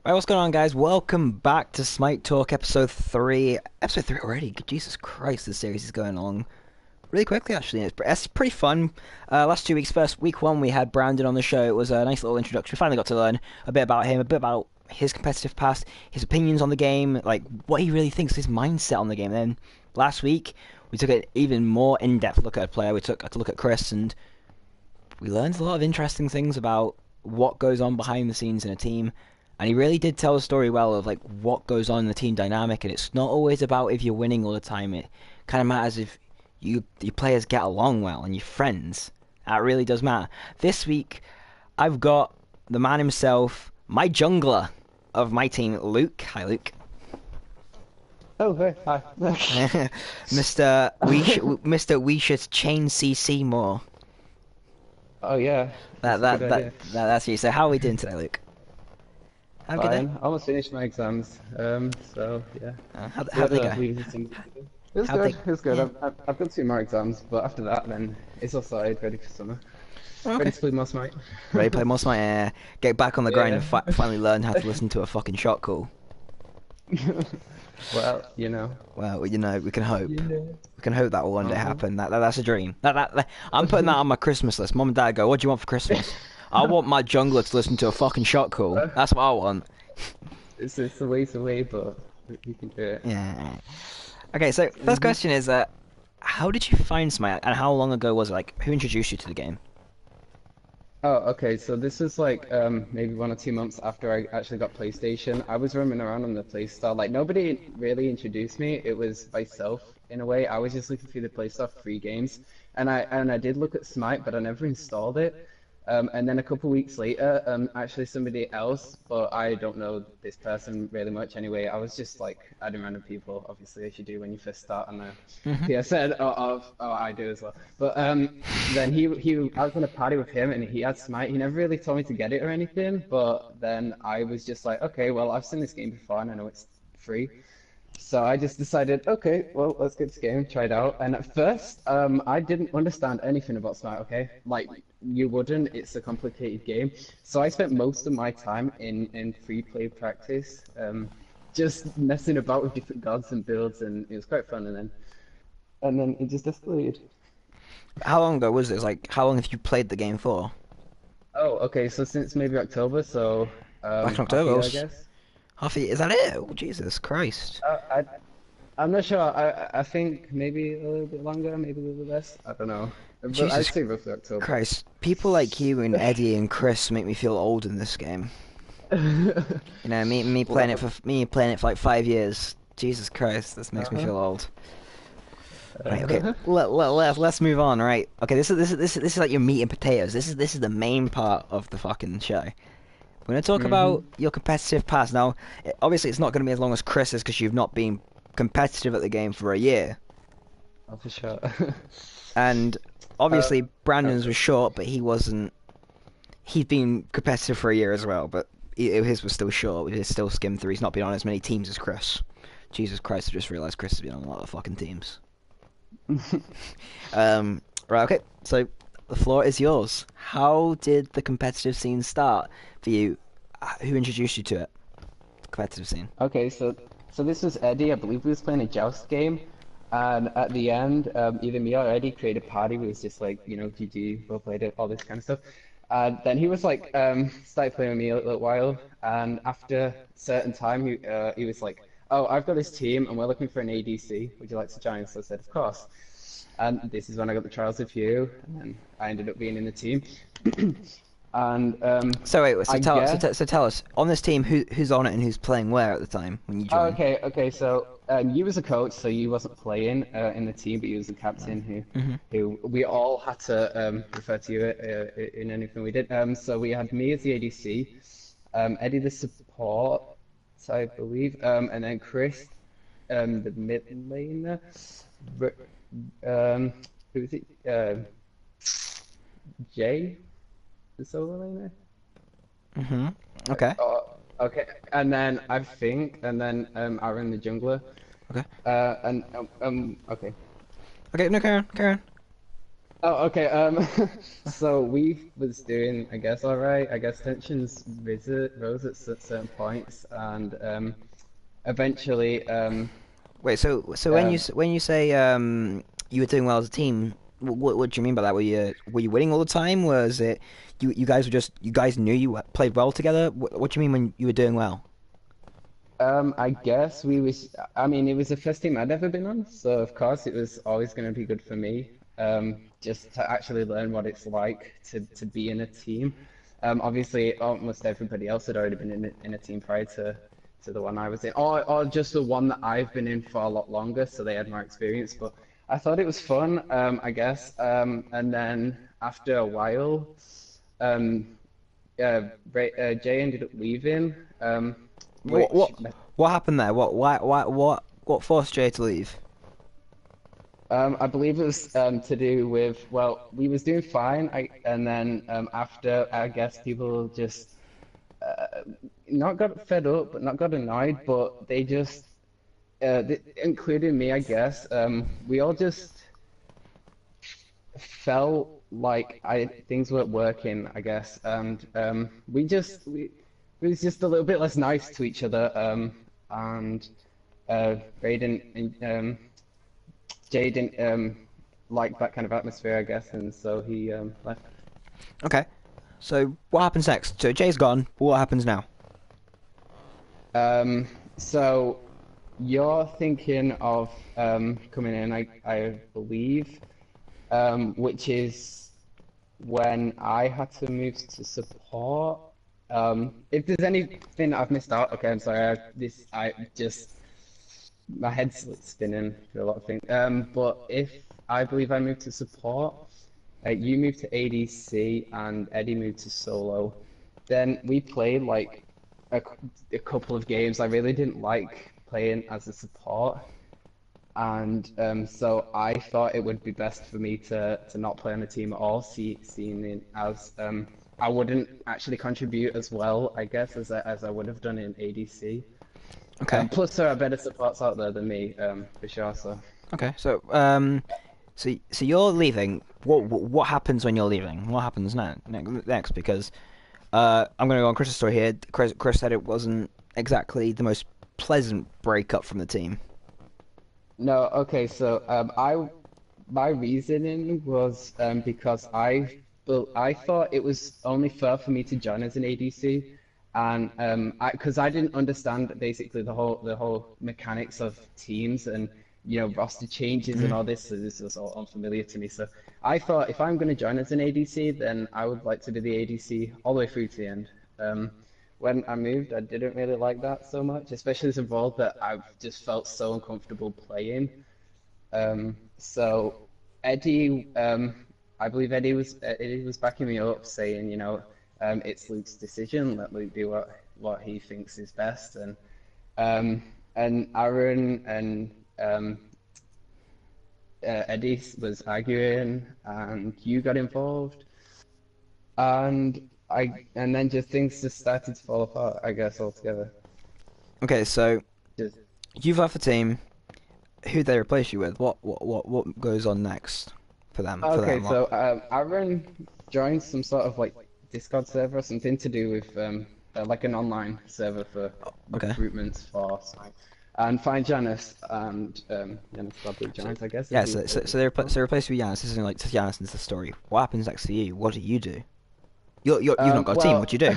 Right, what's going on, guys? Welcome back to Smite Talk, episode 3. Episode 3 already? Jesus Christ, this series is going along really quickly, actually. It's pretty fun. Last 2 weeks, first week 1, we had Brandon on the show. It was a nice little introduction. We finally got to learn a bit about him, a bit about his competitive past, his opinions on the game, like what he really thinks, his mindset on the game. And then last week, we took an even more in-depth look at a player. We took a look at Chris, and we learned a lot of interesting things about what goes on behind the scenes in a team. And he really did tell a story well of like what goes on in the team dynamic, and it's not always about if you're winning all the time. It kind of matters if your players get along well and your friends. That really does matter. This week, I've got the man himself, my jungler of my team, Luke. Hi, Luke. Oh, hey, hi. Mister, we should chain CC more. Oh, yeah, That that's a good that that, idea. that that's you. So how are we doing today, Luke? Have a good day. Fine. I almost finished my exams. So yeah. How Still they go? leaving some to do. It was How good. they? It was good. Yeah. I've got 2 more exams, but after that, then it's all started, ready for summer. Oh, Ready okay. to play more Smite. Ready to play more Smite? Get back on the grind and Yeah. finally learn how to listen to a fucking shot call. Well, you know. Well, you know, we can hope. You know. We can hope that will one day Uh-huh. happen. That's a dream. I'm putting that on my Christmas list. Mom and Dad go, "What do you want for Christmas?" I want my jungler to listen to a fucking shot call. Uh, That's what I want. it's a ways away, but you can do it. Yeah. Okay, so first hmm question is how did you find Smite and how long ago was it? Like, who introduced you to the game? Oh, okay. So this is like maybe 1 or 2 months after I actually got PlayStation. I was roaming around on the Play Store. Like nobody really introduced me. It was myself in a way. I was just looking through the Play Store free games, and I did look at Smite, but I never installed it. And then a couple weeks later, actually somebody else, but I don't know this person really much anyway. I was just like adding random people, obviously, as you do when you first start on the Hmm. PSN. Oh, I do as well. But then I was on a party with him, and he had Smite. He never really told me to get it or anything. But then I was just like, okay, well, I've seen this game before, and I know it's free. So I just decided, okay, well, let's get this game, try it out. And at first, I didn't understand anything about Smite, okay? Like, you wouldn't, it's a complicated game. So I spent most of my time in free play practice, just messing about with different gods and builds, and it was quite fun. And then it just escalated. How long ago was this? Like, how long have you played the game for? Oh, okay, so since maybe October, so Back in half a October. year, I guess. Half a year. Is that it? Oh, Jesus Christ. Uh, I, I'm not sure. I think maybe a little bit longer, maybe a little bit less. I don't know. But I'd Jesus say roughly October. Christ. People like you and Eddie and Chris make me feel old in this game. You know, Well, me playing it for like 5 years. Jesus Christ, this makes me uh-huh. feel old. Right, okay. Uh-huh. Let's move on, right? Okay, this is like your meat and potatoes. This is the main part of the fucking show. We're gonna talk about hmm your competitive past. Now, obviously it's not gonna be as long as Chris's because you've not been competitive at the game for a year. Oh, for sure. And Uh, obviously Brandon's okay. was short, but he wasn't. He'd been competitive for a year as well, but his was still short. His still skimmed through. He's not been on as many teams as Chris. Jesus Christ! I just realised Chris has been on a lot of fucking teams. Right. Okay. So the floor is yours. How did the competitive scene start for you? Who introduced you to it? Competitive scene. Okay, so this was Eddie. I believe we was playing a joust game, and at the end, either me or Eddie created a party. We was just like, GG, well played it, all this kind of stuff. And then he was like, started playing with me a little while, and after a certain time, he was like, "Oh, I've got this team, and we're looking for an ADC. Would you like to join?" So I said, "Of course." And this is when I got the trials with you, and then I ended up being in the team. And So wait. So I tell so, guess. t- so tell us on this team who's on it and who's playing where at the time when you Oh, join. okay. So you was a coach, so you wasn't playing in the team, but you was the captain Hmm. who we all had to refer to you in anything we did. So we had me as the ADC, Eddie the support, I believe, and then Chris, the mid laner, R- who was it? Jay, the solo laner. Hmm. Okay. Okay, and then Aaron the jungler. Okay. And okay. Okay. No, Karen. Karen. Oh, okay. So we was doing, I guess, all right. I guess tensions rose at certain points, and eventually, Wait, so when uh, when you say you were doing well as a team, what do you mean by that? Were you winning all the time? Was it you guys were just you guys knew you played well together? What do you mean when you were doing well? I guess we was. I mean, it was the first team I'd ever been on, so of course it was always going to be good for me. Just to actually learn what it's like to be in a team. Obviously, almost everybody else had already been in a team prior to the one I was in, or just the one that I've been in for a lot longer, so they had more experience. But I thought it was fun, I guess. And then after a while, um, Jay ended up leaving, What which what what happened there? What forced Jay to leave? I believe it was to do with, well, we was doing fine, and then after, I guess people just uh, not got fed up, but not got annoyed, but they just, including me, I guess, we all just felt like things weren't working, I guess, and we was just a little bit less nice to each other, and Ray didn't, Jay didn't like that kind of atmosphere, I guess, and so he left. Okay, so what happens next? So Jay's gone. What happens now? So you're thinking of coming in, I believe, which is when I had to move to support. If there's anything that I've missed out, okay, I'm sorry. I just my head's like spinning for a lot of things. But if I believe I moved to support, you moved to ADC, and Eddie moved to solo. Then we played like a, a couple of games. I really didn't like playing as a support, and so I thought it would be best for me to not play on a team at all, seeing it as I wouldn't actually contribute as well, I guess, as I would have done in ADC. Okay, Plus, there are better supports out there than me, for sure. So, okay. So you're leaving. What happens when you're leaving? What happens now? Next, because I'm going to go on Chris's story here. Chris said it wasn't exactly the most pleasant breakup from the team. no, okay. So, my reasoning was because I thought it was only fair for me to join as an ADC, and because I didn't understand basically the whole mechanics of teams and roster changes and Mhm. all this. So this was all unfamiliar to me. So I thought if I'm going to join as an ADC, then I would like to be the ADC all the way through to the end. Um, when I moved, I didn't really like that so much, especially as a role that I've just felt so uncomfortable playing. So Eddie, I believe Eddie was backing me up, saying, it's Luke's decision. Let Luke do what he thinks is best. Um, and Aaron and Eddie was arguing, and you got involved, and then just things just started to fall apart, I guess, altogether. Okay, so Just you've left the team. Who they replace you with? What goes on next for them? For Okay, them? What? so Aaron joined some sort of like Discord server, or something to do with like an online server for Okay. recruitment for Smite. And find Janice, and Janice gladly So joins, I guess, yeah, as you as you so support. they replace you with Giannis. This isn't like just Giannis into the story. What happens next to you? What do you do? You've not got a team. What do you Well, do?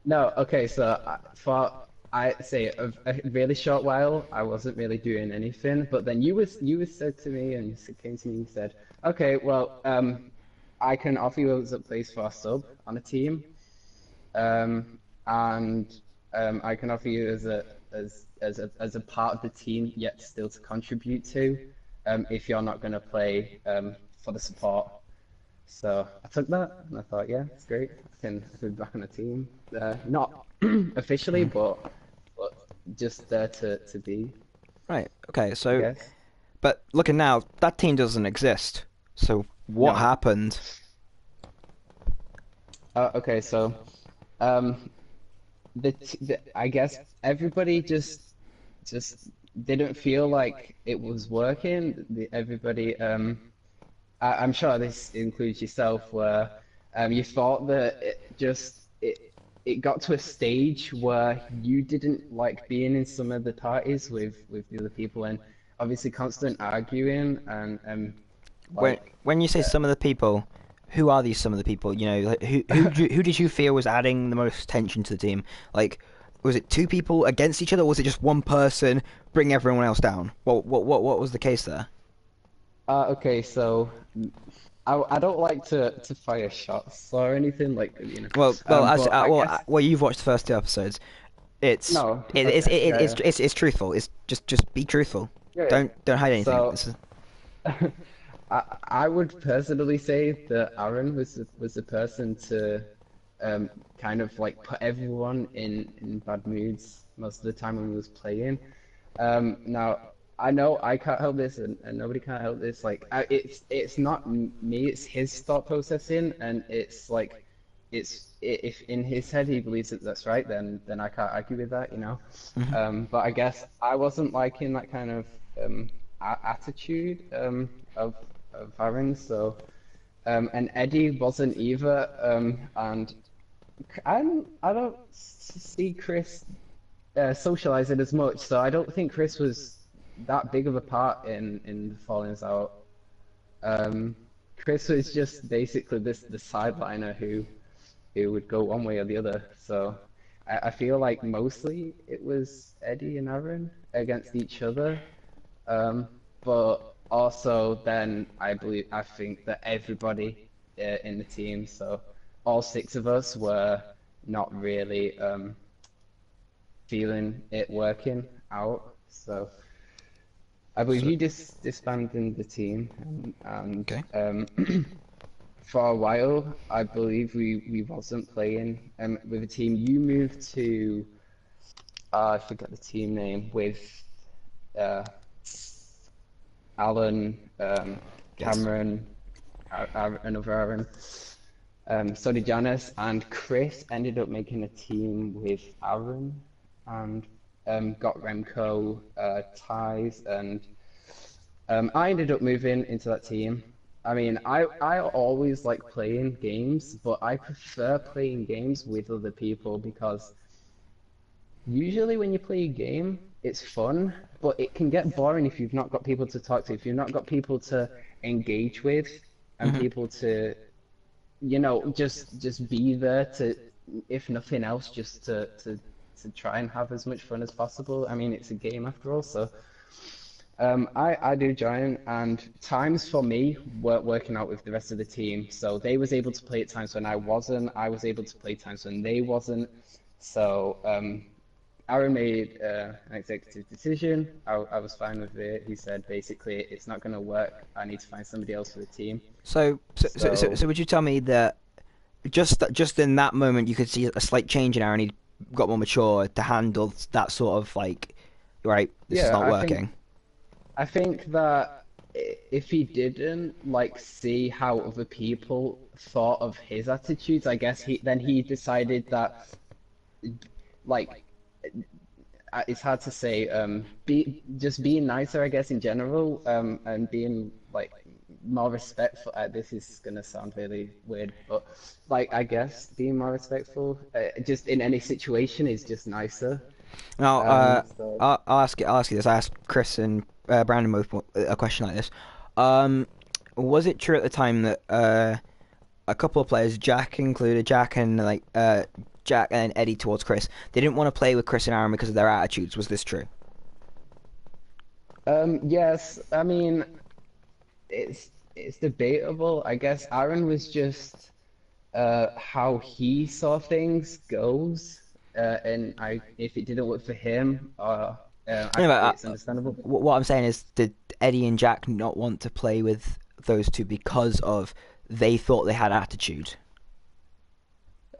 no, okay, so for I say a really short while, I wasn't really doing anything, but then you was said to me, and came to me and said, okay, well, I can offer you a place for a sub on a team, and I can offer you as a part of the team, yet still to contribute to, if you're not going to play for the support. So I took that and I thought, yeah, it's great. I can be back on a team. Not officially, Mhm. but just there to be, Right. Okay. I So, guess. but looking now, that team doesn't exist. So what No. happened? Okay, so um, I guess everybody just didn't feel like it was working. Everybody I'm sure this includes yourself, where you thought that it got to a stage where you didn't like being in some of the parties with the other people, and obviously constant arguing and When like when you say uh, some of the people, who are these some of the people? You know, like, who did you feel was adding the most tension to the team? Like, was it two people against each other, or was it just one person bring everyone else down? What was the case there? okay, so I don't like to fire shots or anything like As but I guess you've watched the first two episodes. It's no, okay, yeah, yeah, it's truthful. It's just be truthful. yeah, yeah. Don't hide anything. So. This is I would personally say that Aaron was the person to um, kind of like put everyone in bad moods most of the time when we was playing. Now I know I can't help this and nobody can't help this. Like it's not me, it's his thought processing, and it's like if in his head he believes that that's right, then I can't argue with that, you know. mhm. But I guess I wasn't liking that kind of attitude of Aaron. So and Eddie wasn't either. And I don't see Chris socializing as much, so I don't think Chris was that big of a part in the fallings out. Um, Chris was just basically the sideliner who would go one way or the other. So I feel like mostly it was Eddie and Aaron against each other. Um, but also then I think that everybody in the team, so all six of us were not really feeling it working out. So I believe So you disbanded the team, and okay. for a while I believe we wasn't playing with a team. You moved to I forget the team name with uh, Alan, Yes. Cameron, another Aaron. So did Janice, and Chris ended up making a team with Aaron and got Remco ties, and I ended up moving into that team. I mean, I always like playing games, but I prefer playing games with other people because usually when you play a game, it's fun, but it can get boring if you've not got people to talk to, if you've not got people to engage with, and Hmm. people to, just be there to, if nothing else, just to try and have as much fun as possible. I mean, it's a game after all, so I do join, and times for me weren't working out with the rest of the team. So they was able to play at times when I wasn't. I was able to play times when they wasn't. So Aaron made an executive decision. I was fine with it. He said basically it's not going to work. I need to find somebody else for the team. So So would you tell me that just in that moment you could see a slight change in Aaron? He got more mature to handle that sort of like, right, this is yeah, not working. I think that if he didn't like see how other people thought of his attitudes, I guess he decided that like it's hard to say. Be just being nicer, I guess, in general, and being like more respectful. This is gonna sound really weird, but like I guess being more respectful, just in any situation, is just nicer. Now, So I'll ask you this. I asked Chris and Brandon both a question like this. Um, was it true at the time that a couple of players, Jack included, Jack and Eddie towards Chris, they didn't want to play with Chris and Aaron because of their attitudes? Was this true? yes, I mean it's debatable. I guess Aaron was just how he saw things goes, and I if it didn't work for him, Anyway, it's understandable. what I'm saying is, did Eddie and Jack not want to play with those two because of they thought they had attitude?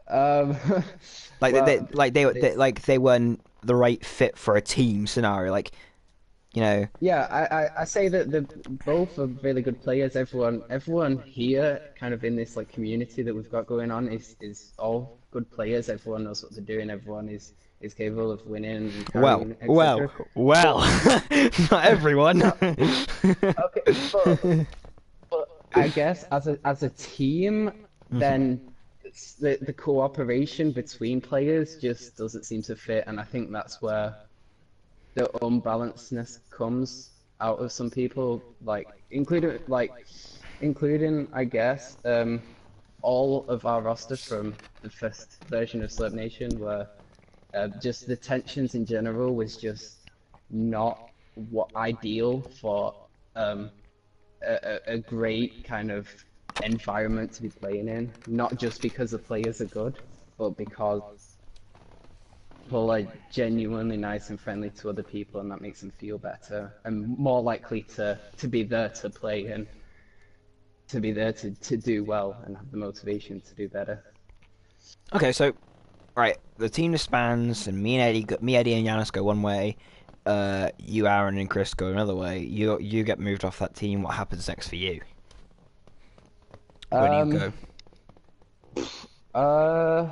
Um, Like well, this they weren't the right fit for a team scenario. Like, you know, yeah, I say that the both are really good players. Everyone here, kind of in this like community that we've got going on, is all good players. Everyone knows what they're doing. Everyone is capable of winning and well, carrying, well, etc. well, But not everyone. no, okay, but I guess as a team, Hmm. then the cooperation between players just doesn't seem to fit, and I think that's where the unbalancedness comes out of some people, including I guess all of our roster from the first version of Slurp Nation, where just the tensions in general was just not what ideal for um, a great kind of environment to be playing in. Not just because the players are good, but because people are genuinely nice and friendly to other people, and that makes them feel better and more likely to be there to play and to be there to do well and have the motivation to do better. Okay, so right, the team disbands, and me, Eddie, and Giannis go one way. You, Aaron, and Chris go another way. You get moved off that team. What happens next for you? Where do you Um, go? uh,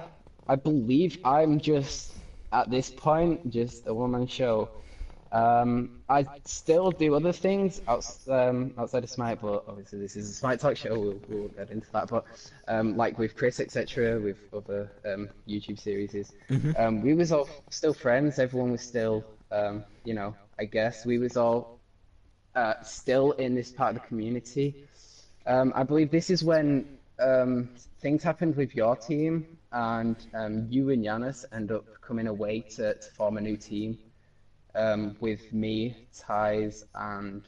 I believe I'm just at this point just a one-man show. I still do other things outside of Smite, but obviously this is a Smite talk show. We'll get into that. But like with Chris, etc., with other YouTube series, Hmm. we was all still friends. Everyone was still, I guess we was all still in this part of the community. I believe this is when things happened with your team, and you and Yanis end up coming away to form a new team with me, Ties, and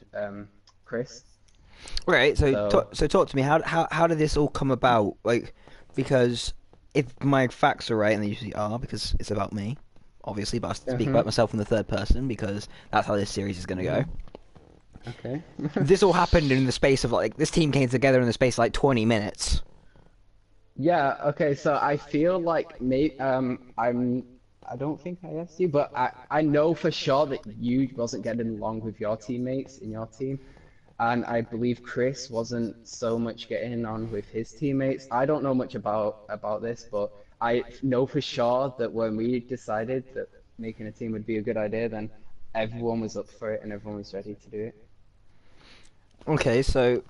Chris. Right. So So, talk to me. How did this all come about? Like, because if my facts are right, and they usually are, because it's about me, obviously, but I speak uh-huh, about myself in the third person because that's how this series is going to uh-huh, go. okay. This all happened in the space of like this team came together in the space of like 20 minutes. Yeah, okay, so I feel like I don't think I asked you, but I know for sure that you wasn't getting along with your teammates in your team. And I believe Chris wasn't so much getting on with his teammates. I don't know much about this, but I know for sure that when we decided that making a team would be a good idea, then everyone was up for it and everyone was ready to do it. Okay, so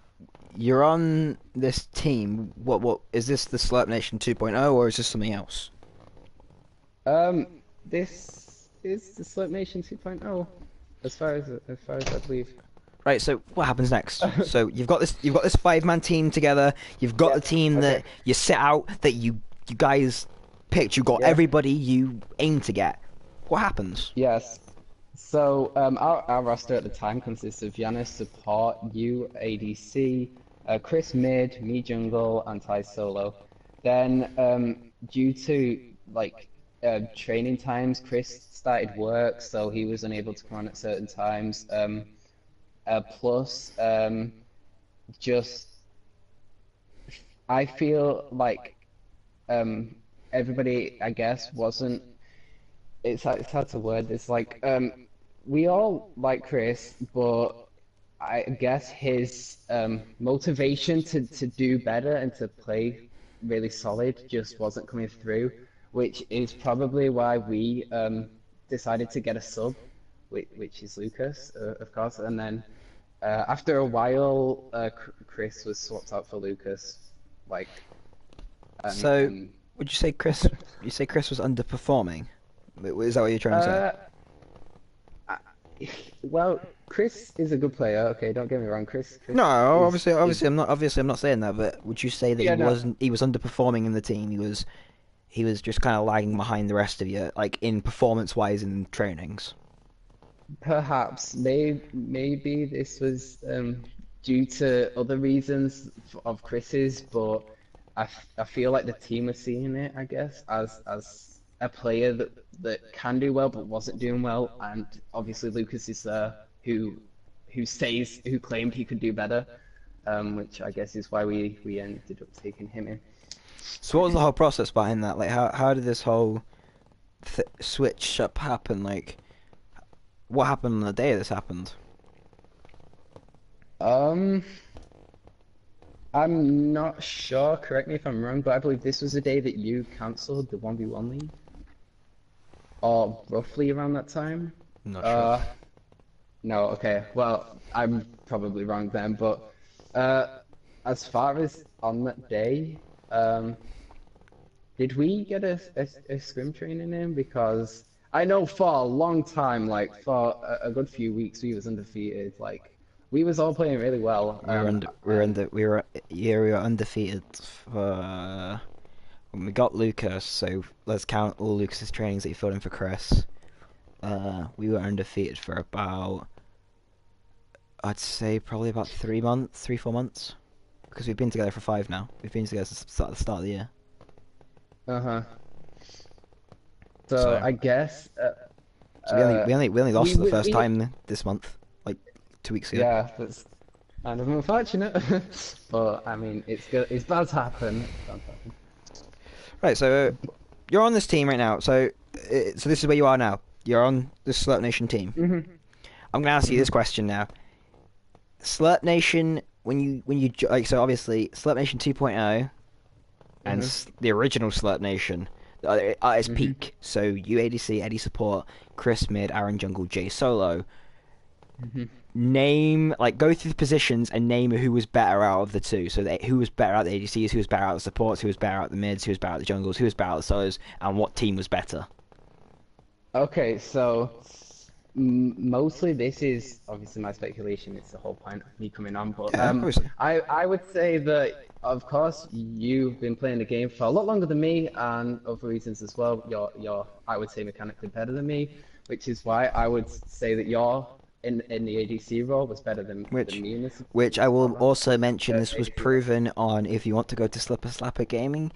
you're on this team. What is this? The Slurp Nation 2.0, or is this something else? This is the Slip Nation 2.0, as far as I believe. Right. So what happens next? So you've got this five-man team together. You've got the Yep. team Okay. that you set out that you guys picked. You got Yeah. everybody you aim to get. What happens? Yes. So our roster at the time consists of Yanis support, you ADC, Chris mid, me jungle, and Ty solo. Then due to training times, Chris started work, so he was unable to come on at certain times. Plus, just I feel like um, everybody, I guess, wasn't. It's hard to word this. We all like Chris, but I guess his motivation to do better and to play really solid just wasn't coming through, which is probably why we decided to get a sub, which is Lucas, of course. And then after a while, Chris was swapped out for Lucas, like So and would you say Chris? You say Chris was underperforming? Is that what you're trying to say? uh, I, well, Chris is a good player. Okay, don't get me wrong. No, Is obviously I'm not saying that. But would you say that yeah, no. he was underperforming in the team? He was just kind of lagging behind the rest of you, like in performance wise in trainings. Perhaps, maybe this was due to other reasons of Chris's, but I feel like the team was seeing it, I guess, as a player that can do well but wasn't doing well, and obviously Lucas is there who claimed he could do better, which I guess is why we ended up taking him in. So what was the whole process behind that? Like how did this whole switch up happen? Like what happened on the day this happened? Um, I'm not sure. Correct me if I'm wrong, but I believe this was the day that you cancelled the 1v1 league, or roughly around that time. I'm not sure. Uh, no, okay. Well, I'm probably wrong then, but uh, as far as on that day, did we get a scrim training in? Because I know for a long time, like for a good few weeks, we was undefeated. Like we was all playing really well. And Yeah, we were undefeated for when we got Lucas. So let's count all Lucas's trainings that he filled in for Chris. We were undefeated for about, I'd say probably about 3 months, 4 months, because we've been together for 5 now. We've been together since the start of the year. uh-huh. So So, I guess so we only lost for the first we time this month, like 2 weeks ago. yeah, that's kind of unfortunate. But I mean, it's good. It's bound to happen. It's bound to happen. Right, so you're on this team right now. So this is where you are now. You're on the Slurp Nation team. Hmm. I'm gonna ask you Hmm. this question now. Slurp Nation, like, so obviously Slurp Nation 2.0 and Hmm. the original Slurp Nation at its Hmm. peak. So you ADC, Eddie support, Chris mid, Aaron jungle, Jay solo. Hmm. Name, like, go through the positions and name who was better out of the two. So who was better out of the ADCs, who was better out of the supports, who was better out of the mids, who was better out of the jungles, who was better out of the solos, and what team was better. Okay, so mostly this is obviously my speculation. It's the whole point of me coming on, but Yeah, obviously. I would say that of course you've been playing the game for a lot longer than me, and other reasons as well. You're I would say mechanically better than me, which is why I would say that you're in the ADC role was better than Which, me in this which I will also mention, this was ADC role. proven on. If you want to go to Slipper Slapper Gaming,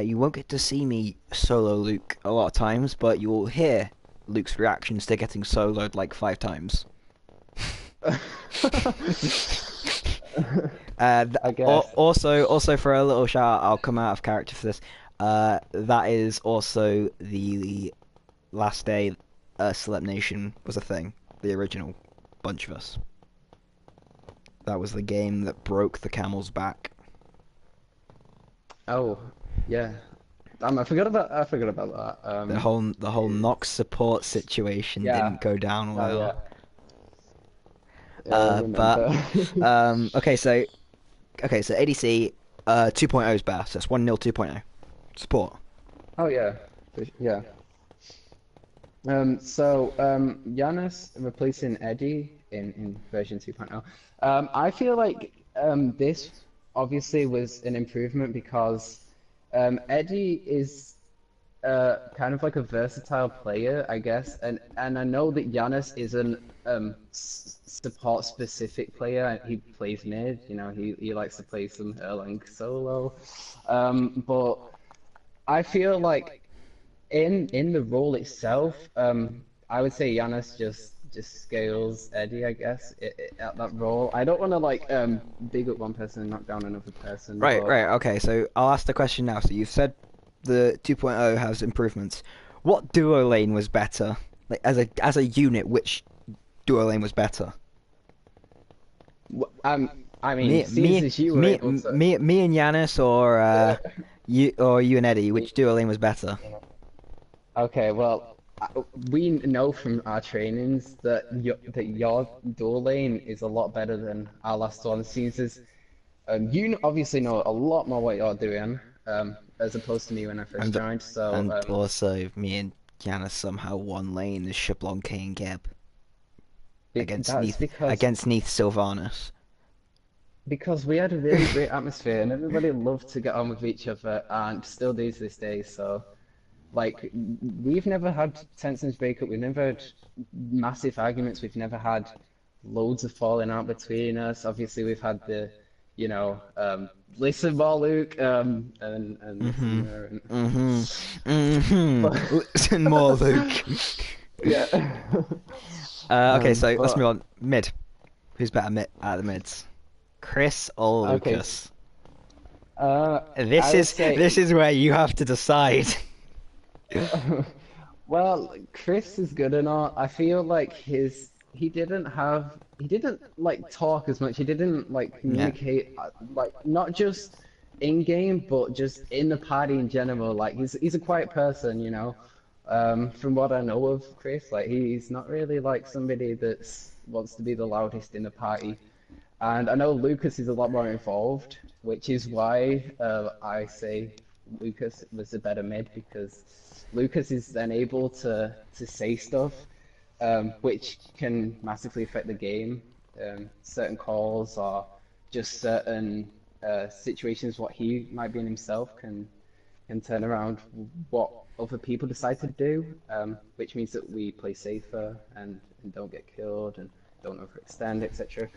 you won't get to see me solo Luke a lot of times, but you will hear Luke's reactions to getting soloed like 5 times. I guess. Also for a little shout, I'll come out of character for this. That is also the last day Celeb Nation was a thing. The original bunch of us. That was the game that broke the camel's back. Oh, yeah. I forgot about that. The whole Is Nox support situation yeah. didn't go down Oh yeah. well. Yeah, I But remember. okay, so ADC 2.0 is better. So it's 1-0 2.0 support. Oh yeah. Yeah. Giannis replacing Eddie in version 2.0. I feel like this obviously was an improvement because Eddie is kind of like a versatile player, I guess, and I know that Giannis is an support specific player. He plays mid, you know, he likes to play some Erlang solo, but I feel like in the role itself, I would say Giannis just scales Eddie, I guess, at that role. I don't want to like big up one person and knock down another person, Right, but right. Okay, so I'll ask the question now. So you've said the 2.0 has improvements. What duo lane was better? Like, as a unit, which duo lane was better? I mean, Me, seems me, as you were me, able to. me and Yanis, or you and Eddie, which duo lane was better? Okay, well, we know from our trainings that your dual lane is a lot better than our last one. Seems as obviously know a lot more what you're doing, as opposed to me when I first And joined. So, and also me and Yanis somehow won lane as Shablon K and Geb against that's Neath Sylvanas. because we had a really great atmosphere and everybody loved to get on with each other and still do to this day. So. Like we've never had tensions break up. We've never had massive arguments. We've never had loads of falling out between us. Obviously, we've had the, you know, listen more, Luke, and this and Mhm. there. And... Mhm. Mhm. But Listen more, Luke. yeah, Okay, so let's move but on. Mid. Who's better mid out of the mids? Chris or okay, Lucas? I This would is say, this is where you have to decide. well, Chris is good and all. I feel like he didn't like talk as much. He didn't like Yeah. communicate like not just in game, but just in the party in general. Like he's a quiet person, you know. From what I know of Chris, like he's not really like somebody that's wants to be the loudest in the party. And I know Lucas is a lot more involved, which is why I say Lucas was a better mid because Lucas is then able to say stuff which can massively affect the game. Certain calls or just certain situations, what he might be in himself can turn around what other people decide to do, which means that we play safer and don't get killed and don't overextend, etc.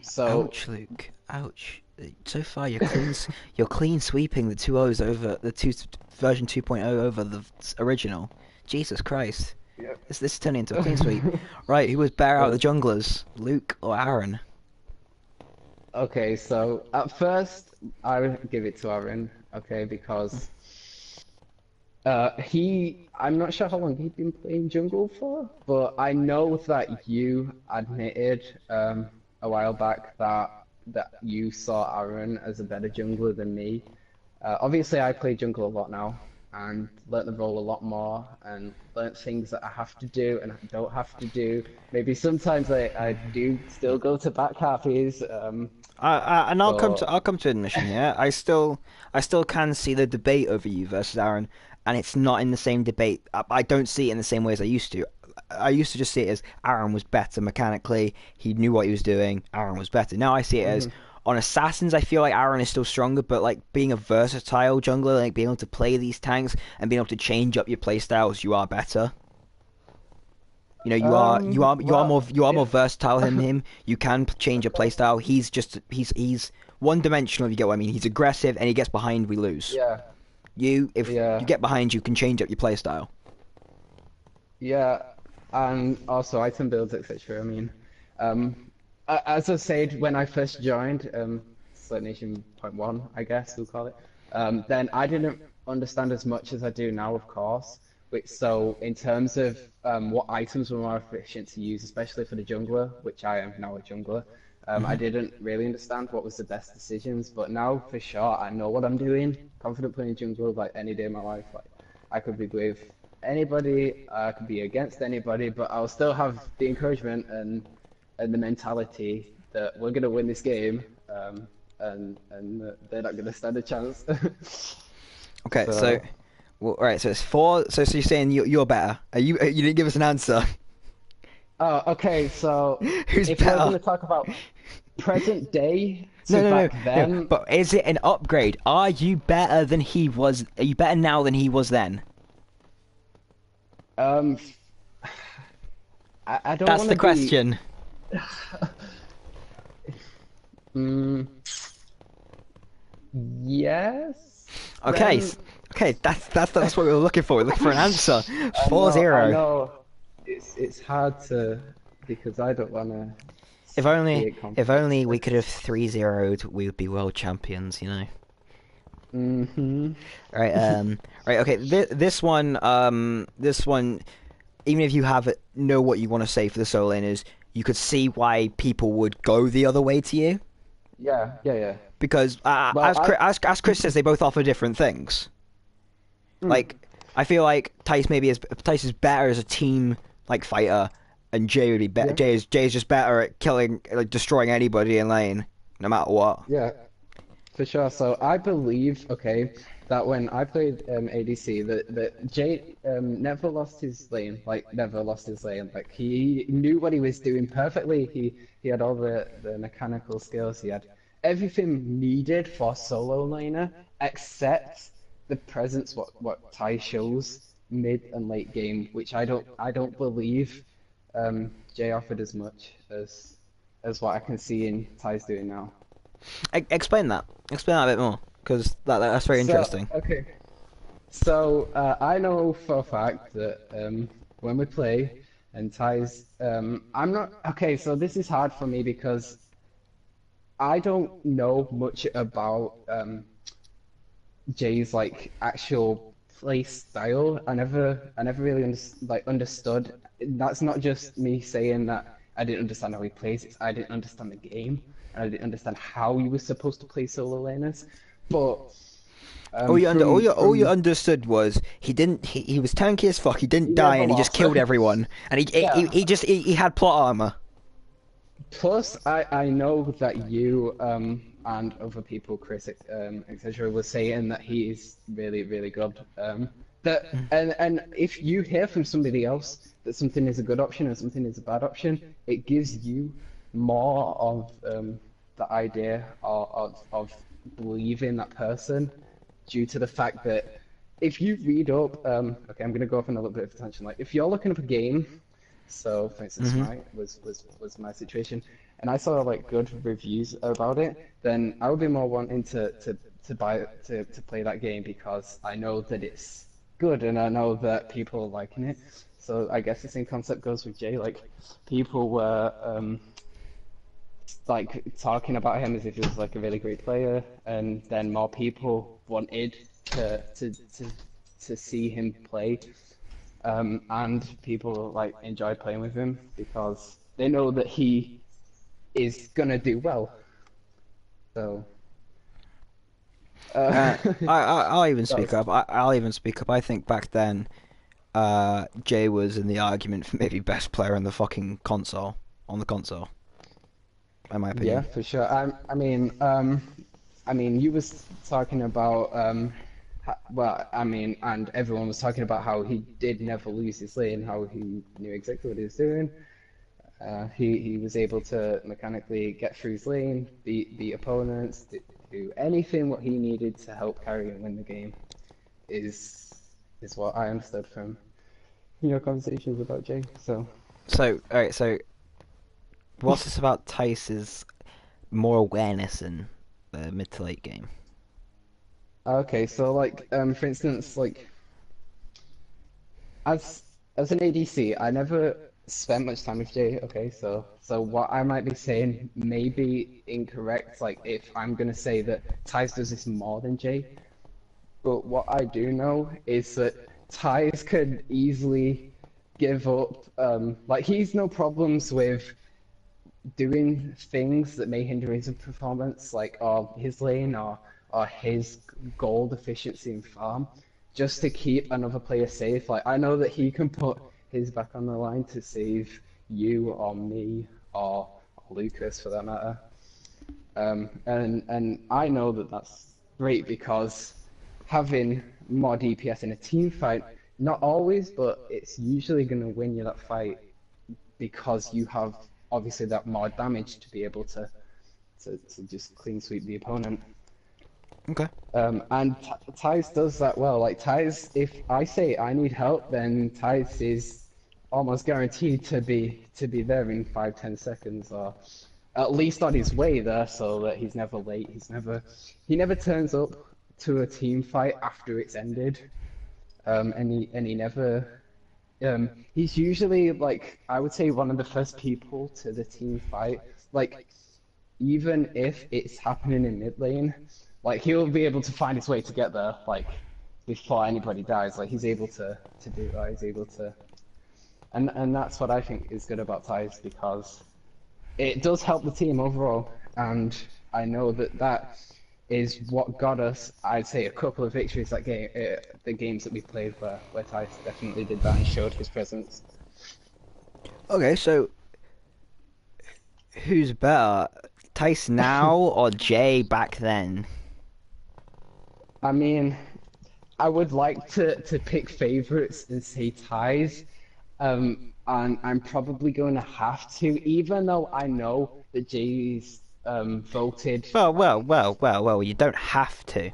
So Ouch, Luke. Ouch. So far, you're clean sweeping the 2.0s over the version 2.0 over the original. Jesus Christ. Yep. This is turning into a clean sweep. Right, who was better out of the junglers, Luke or Aaron? Okay, so at first I would give it to Aaron, okay, because I'm not sure how long he'd been playing jungle for, but I know that you admitted a while back that you saw Aaron as a better jungler than me. Obviously, I play jungle a lot now and learnt the role a lot more and learnt things that I have to do and I don't have to do. Maybe sometimes I do still go to back halfies, And but I'll come to admission here. I still can see the debate over you versus Aaron, and it's not in the same debate. I don't see it in the same way as I used to. I used to just see it as Aaron was better mechanically. He knew what he was doing. Aaron was better. Now I see it as mhm. on assassins. I feel like Aaron is still stronger, but like being a versatile jungler, like being able to play these tanks and being able to change up your playstyles, you are better. You know, Well, you are more if versatile than him. You can change your okay, playstyle. He's one dimensional. If you get what I mean, he's aggressive and he gets behind. We lose. yeah, If you yeah. get behind, you can change up your playstyle. Yeah, and also item builds, etc. I mean, as I said when I first joined, Slate Nation point one, I guess we'll call it, then I didn't understand as much as I do now, of course. Which so in terms of what items were more efficient to use, especially for the jungler, which I am now a jungler, I Hmm. didn't really understand what was the best decisions. But now for sure, I know what I'm doing. Confident playing jungler like any day of my life. Like I could be with anybody, I could be against anybody, but I'll still have the encouragement and the mentality that we're gonna win this game, and that they're not gonna stand a chance. Okay, so So, well, all right, so it's four. So you're saying you're better? You didn't give us an answer. oh, okay. So Who's if we're better? gonna talk about present day No, to no, no, back no. then, But is it an upgrade? Are you better than he was? Are you better now than he was then? um, I don't That's want the to be. question. Mm, yes. Okay, Then okay. That's what we were looking for. We're looking for an answer. Four I zero. know. It's hard to because I don't want to create If only we controversy. could have 3-0'd, we would be world champions. You know. Hmm. Right. Right. Okay. This one. Even if you have know what you want to say for the solo laners, you could see why people would go the other way to you Yeah, yeah, yeah. because Well, I. As Chris says, they both offer different things. Mm, Like I feel like Tice is better as a team like fighter, and Jay would be better. yeah, Jay is just better at killing, like destroying anybody in lane, no matter what. yeah, for sure. So I believe, okay, that when I played ADC, that Jay never lost his lane, like never lost his lane. Like he knew what he was doing perfectly. He had all the mechanical skills. He had everything needed for solo laner, except the presence what Ty shows mid and late game, which I don't believe Jay offered as much as what I can see in Ty's doing now. Explain that. Explain that a bit more, because that's very So, interesting. okay. So, I know for a fact that when we play and Ty's, I'm not, okay, so this is hard for me because I don't know much about Jay's like actual play style. I never really understood. That's not just me saying that I didn't understand how he plays. It's I didn't understand the game and I didn't understand how he was supposed to play solo laners. But All you from understood was he was tanky as fuck. He he didn't die, never and he just lost. killed everyone. And Yeah, he had plot armor. Plus, I know that you and other people, Chris, etc., were saying that he is really, really good. And if you hear from somebody else that something is a good option and something is a bad option, it gives you more of the idea of believing that person due to the fact that if you read up, okay, I'm going to go off on a little bit of a tangent. Like, if you're looking up a game, so for instance, Mm-hmm. Smite was my situation, and I saw like good reviews about it, then I would be more wanting to buy to play that game because I know that it's good and I know that people are liking it. So I guess the same concept goes with Jay. Like, people were like talking about him as if he was like a really great player, and then more people wanted to to to to see him play, and people like enjoy playing with him because they know that he is gonna do well. So Uh, uh, I'll even that speak was up. I'll even speak up. I think back then, Jay was in the argument for maybe best player on the fucking console, on the console, in my yeah, opinion. for sure. I mean, you was talking about well, I mean, and everyone was talking about how he did never lose his lane, how he knew exactly what he was doing. He was able to mechanically get through his lane, beat opponents, do anything what he needed to help carry and win the game. Is is what I understood from your conversations about Jay. So So, alright, so what's this about Tice's more awareness in the mid to late game? okay, so like for instance, like as as an ADC, I never spent much time with Jay. Okay, so what I might be saying may be incorrect. Like if I'm gonna say that Tice does this more than Jay, but what I do know is that Ty's could easily give up. Like he's no problems with doing things that may hinder his performance, like or his lane or his gold efficiency in farm, just to keep another player safe. Like I know that he can put his back on the line to save you or me or Lucas for that matter. And I know that that's great because having more DPS in a team fight, not always, but it's usually going to win you that fight because you have obviously that more damage to be able to just clean sweep the opponent. Okay. And Tice does that well. Like Tice, if I say I need help, then Tice is almost guaranteed to be there in 5-10 seconds, or at least on his way there, so that he's never late. He never turns up to a team fight after it's ended. And he never he's usually like I would say one of the first people to the team fight. Like even if it's happening in mid lane, like he'll be able to find his way to get there, like before anybody dies. Like he's able to do that. He's able to, and that's what I think is good about ties because it does help the team overall. And I know that that is what got us, I'd say, a couple of victories that game, the games that we played where Tice definitely did that and showed his presence. Okay, so who's better, Tice now or Jay back then? I mean, I would like to pick favorites and say ties, and I'm probably going to have to, even though I know that Jay's voted like Well. You don't have to.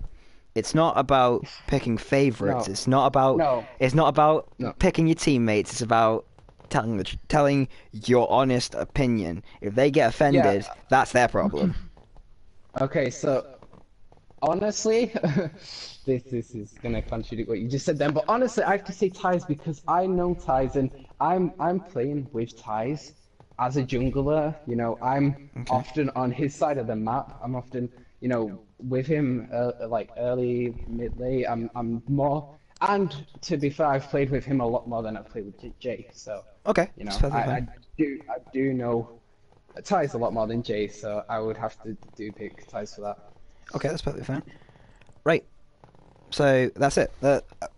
It's not about picking favorites. no, no, It's not about no. picking your teammates. It's about telling your honest opinion. If they get Yeah, offended, that's their problem. okay, so honestly, this is gonna contradict what you just said then, but honestly, I have to say ties because I know ties and I'm playing with ties as a jungler. You know, I'm Okay. often on his side of the map. I'm often, you know, with him like early, mid, late. I'm more, and to be fair, I've played with him a lot more than I've played with Jay. So, Okay, you that's know, perfectly fine. I do know ties a lot more than Jay, so I would have to do pick ties for that. Okay, that's perfectly fine. Right. So that's it.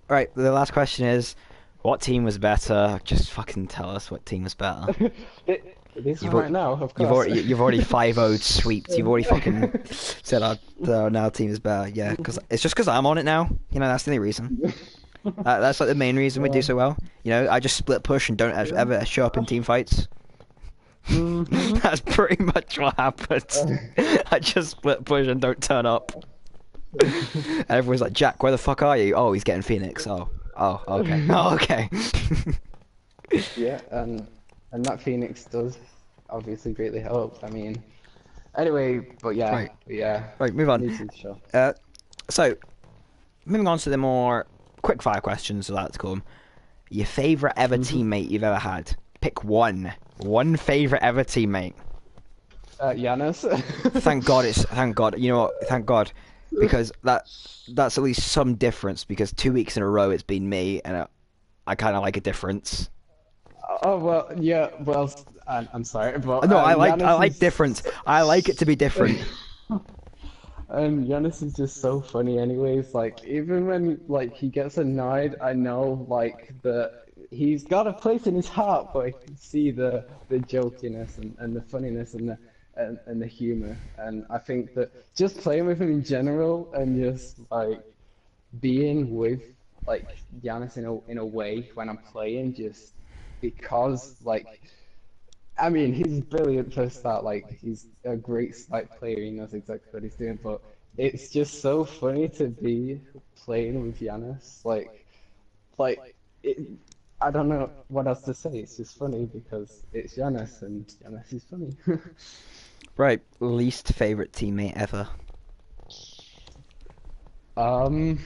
Right. The last question is, What team was better? Just fucking tell us what team was better. This You've one right al- now, of you've course. already 5-0'd sweeped. You've already fucking said our team is better. Yeah, because it's just because I'm on it now. You know, that's the only reason. That's like the main reason we do Yeah, so well. You know, I just split push and don't yeah. ever show up in team fights. Mm-hmm. That's pretty much what happens. I just split push and don't turn up. And everyone's like, Jack, where the fuck are you? Oh, he's getting Phoenix. Oh, okay. Oh, okay. Yeah, and that Phoenix does obviously greatly help. I mean, anyway, Right, but yeah, right, move on. new team show. Uh, so, moving on to the more quick fire questions, so that's cool. Your favourite ever Hmm. teammate you've ever had. Pick one. One favourite ever teammate. Giannis. Thank God thank God. You know what? Thank God, because that's at least some difference. Because 2 weeks in a row it's been me, and I kind of like a difference. Oh well, yeah. Well, I'm sorry, but No, I Giannis like difference. is. I like it to be different. Giannis is just so funny, anyways. Like even when like he gets annoyed, I know like he's got a place in his heart, but I can see the jokiness and the funniness and the humor. And I think that just playing with him in general and just like being with like Giannis in a way when I'm playing, just because like I mean, he's brilliant for a start. Like, he's a great like player. He knows exactly what he's doing. But it's just so funny to be playing with Giannis. It, I don't know what else to say. It's just funny because it's Giannis, and Giannis is funny. Right, least favorite teammate ever. Um,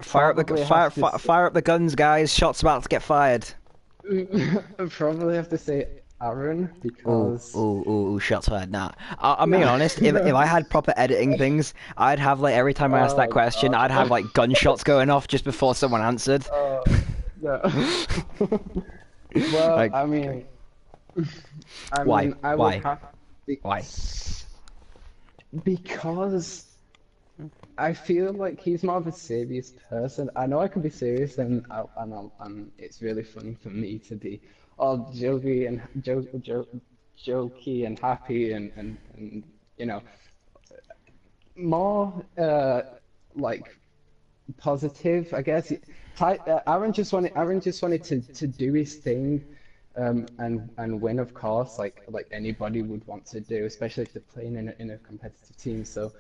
Fire up the probably have to fire up the guns, guys. Shots about to get fired. probably have to say Aaron Oh, because oh, oh, oh, shots fired. Nah, I'm being no, honest. If I had proper editing things, I'd have like every time I asked that oh question, I'd have God. like gunshots going off just before someone answered. No. Well, Like, why, I would why, have to, why? because I feel like he's more of a serious person. I know I can be serious, and it's really funny for me to be all jokey and happy and you know more like positive, I guess. Aaron just wanted to do his thing, and win, of course, like anybody would want to do, especially if they're playing in a competitive team. So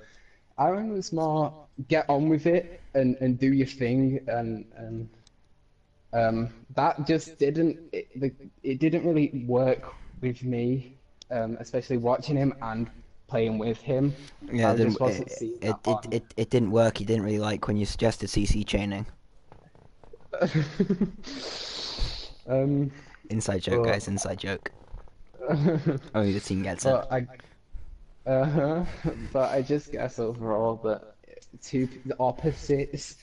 Aaron was more get on with it and do your thing, and that just it didn't really work with me, especially watching him and playing with him. Yeah, I just wasn't seeing that on. it didn't work. He didn't really like when you suggested CC chaining. Um, Inside joke, but guys. Inside joke. Only the team gets it. but uh but I just guess overall that the opposites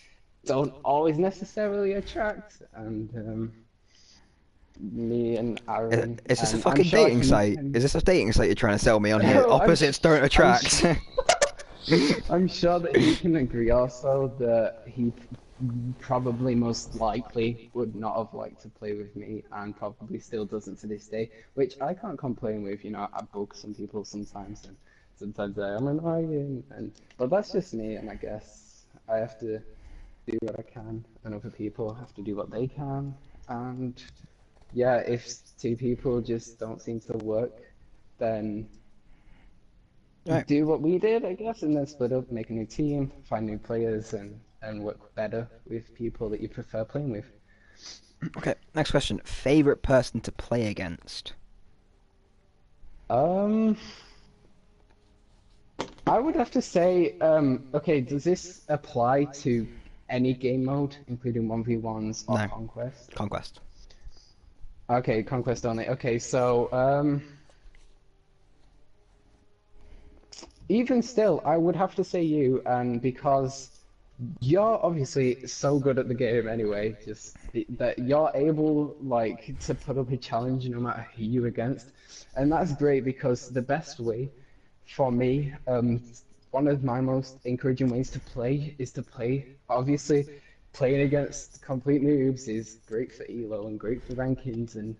don't always necessarily attract, and me and Aaron, Is this a and I'm fucking sure dating he site? can. Is this a dating site you're trying to sell me on here? I'm Opposites don't I'm attract. I'm sure that he can agree also that he probably most likely would not have liked to play with me and probably still doesn't to this day, which I can't complain with. You know, I bug some people sometimes and sometimes I am annoying, and but that's just me, and I guess I have to do what I can and other people have to do what they can. And yeah, if two people just don't seem to work, then Right. do what we did, I guess, and then split up, make a new team, find new players, and work better with people that you prefer playing with. Okay. Next question. Favorite person to play against? Um, I would have to say, okay, does this apply to any game mode, including 1v1s or No. Conquest? Conquest. Okay, Conquest only. Okay, so, even still, I would have to say you, and because you're obviously so good at the game anyway, just that you're able like to put up a challenge no matter who you're against, and that's great because the best way for me, one of my most encouraging ways to play is to play obviously playing against complete noobs is great for elo and great for rankings and